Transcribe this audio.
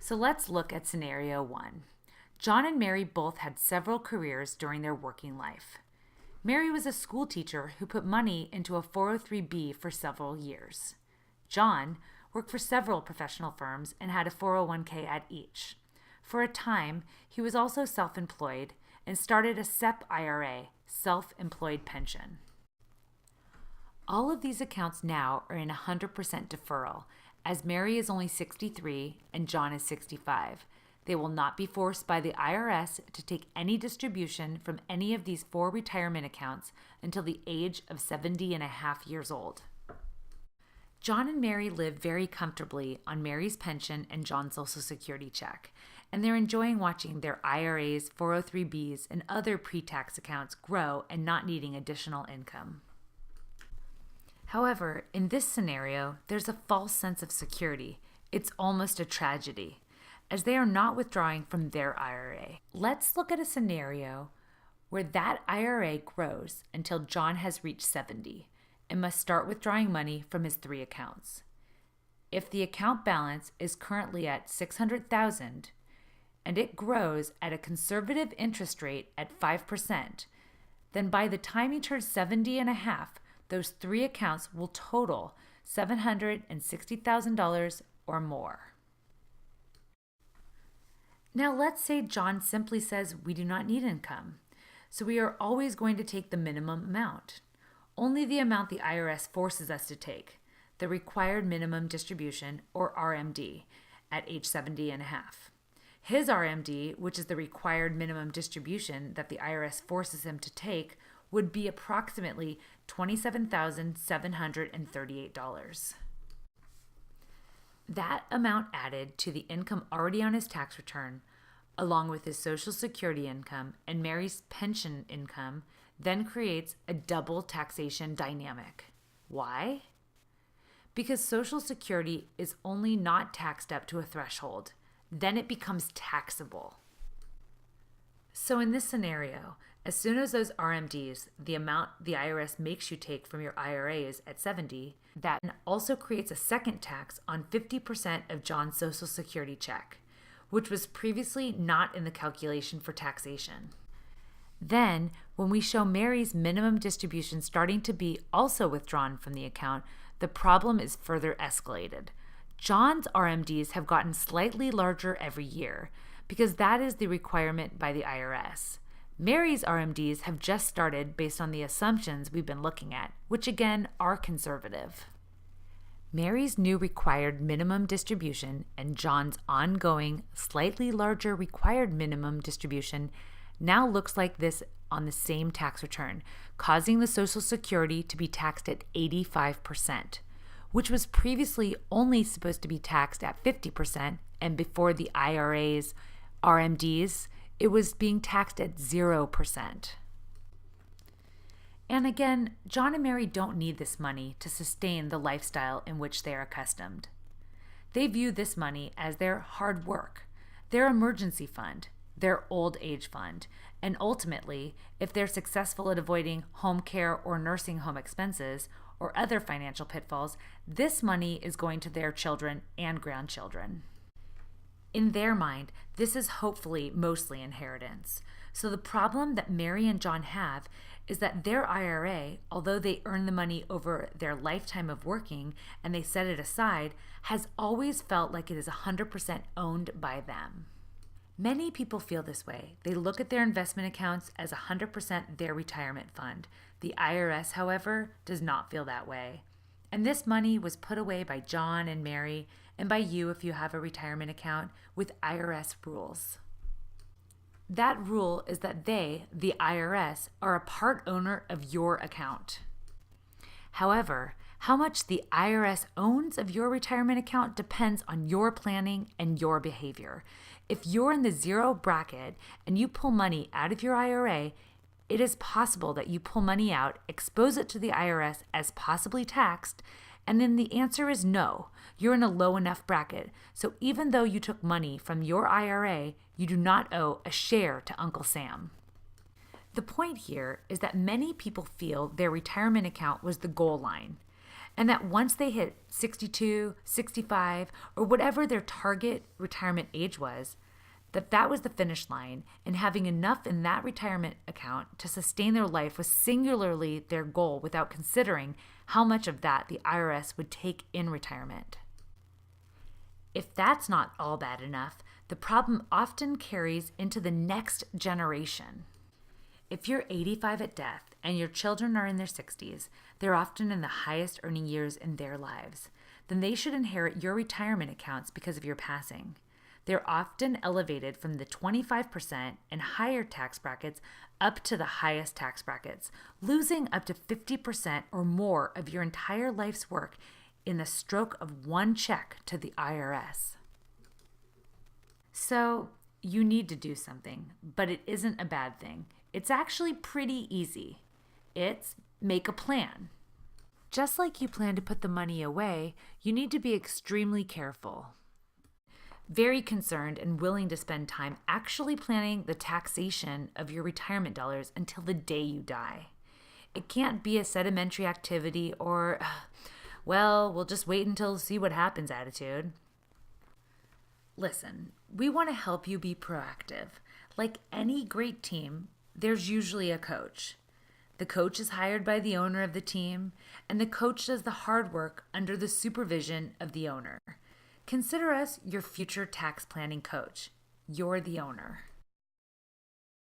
So let's look at scenario 1. John and Mary both had several careers during their working life. Mary was a school teacher who put money into a 403(b) for several years. John worked for several professional firms and had a 401(k) at each. For a time, he was also self-employed and started a SEP IRA, self-employed pension. All of these accounts now are in 100% deferral, as Mary is only 63 and John is 65. They will not be forced by the IRS to take any distribution from any of these 4 retirement accounts until the age of 70 and a half years old. John and Mary live very comfortably on Mary's pension and John's Social Security check, and they're enjoying watching their IRAs, 403(b)s, and other pre-tax accounts grow and not needing additional income. However, in this scenario, there's a false sense of security. It's almost a tragedy, as they are not withdrawing from their IRA. Let's look at a scenario where that IRA grows until John has reached 70 and must start withdrawing money from his 3 accounts. If the account balance is currently at $600,000 and it grows at a conservative interest rate at 5%, then by the time he turns 70 and a half, those 3 accounts will total $760,000 or more. Now let's say John simply says we do not need income, so we are always going to take the minimum amount, only the amount the IRS forces us to take, the required minimum distribution, or RMD, at age 70 and a half. His RMD, which is the required minimum distribution that the IRS forces him to take, would be approximately $27,738. That amount added to the income already on his tax return, along with his Social Security income and Mary's pension income, then creates a double taxation dynamic. Why? Because Social Security is only not taxed up to a threshold. Then it becomes taxable. So in this scenario, as soon as those RMDs, the amount the IRS makes you take from your IRA, is at 70, that also creates a second tax on 50% of John's Social Security check, which was previously not in the calculation for taxation. Then, when we show Mary's minimum distribution starting to be also withdrawn from the account, the problem is further escalated. John's RMDs have gotten slightly larger every year because that is the requirement by the IRS. Mary's RMDs have just started based on the assumptions we've been looking at, which again are conservative. Mary's new required minimum distribution and John's ongoing, slightly larger required minimum distribution now looks like this on the same tax return, causing the Social Security to be taxed at 85%, which was previously only supposed to be taxed at 50%, and before the IRA's RMDs, it was being taxed at 0%. And again, John and Mary don't need this money to sustain the lifestyle in which they are accustomed. They view this money as their hard work, their emergency fund, their old age fund, and ultimately, if they're successful at avoiding home care or nursing home expenses or other financial pitfalls, this money is going to their children and grandchildren. In their mind, this is hopefully mostly inheritance. So the problem that Mary and John have is that their IRA, although they earn the money over their lifetime of working and they set it aside, has always felt like it is 100% owned by them. Many people feel this way. They look at their investment accounts as 100% their retirement fund. The IRS, however, does not feel that way. And this money was put away by John and Mary, and by you if you have a retirement account, with IRS rules. That rule is that they, the IRS, are a part owner of your account. However, how much the IRS owns of your retirement account depends on your planning and your behavior. If you're in the 0 bracket and you pull money out of your IRA, it is possible that you pull money out, expose it to the IRS as possibly taxed, and then the answer is no. You're in a low enough bracket. So even though you took money from your IRA, you do not owe a share to Uncle Sam. The point here is that many people feel their retirement account was the goal line, And that once they hit 62, 65, or whatever their target retirement age was, that was the finish line, and having enough in that retirement account to sustain their life was singularly their goal without considering how much of that the IRS would take in retirement. If that's not all bad enough, the problem often carries into the next generation. If you're 85 at death and your children are in their 60s, they're often in the highest earning years in their lives, then they should inherit your retirement accounts because of your passing. They're often elevated from the 25% and higher tax brackets up to the highest tax brackets, losing up to 50% or more of your entire life's work in the stroke of one check to the IRS. So you need to do something, but it isn't a bad thing. It's actually pretty easy. It's make a plan. Just like you plan to put the money away, you need to be extremely careful. Very concerned and willing to spend time actually planning the taxation of your retirement dollars until the day you die. It can't be a sedimentary activity or, well, we'll just wait until see what happens attitude. Listen, we want to help you be proactive. Like any great team, there's usually a coach. The coach is hired by the owner of the team, and the coach does the hard work under the supervision of the owner. Consider us your future tax planning coach. You're the owner.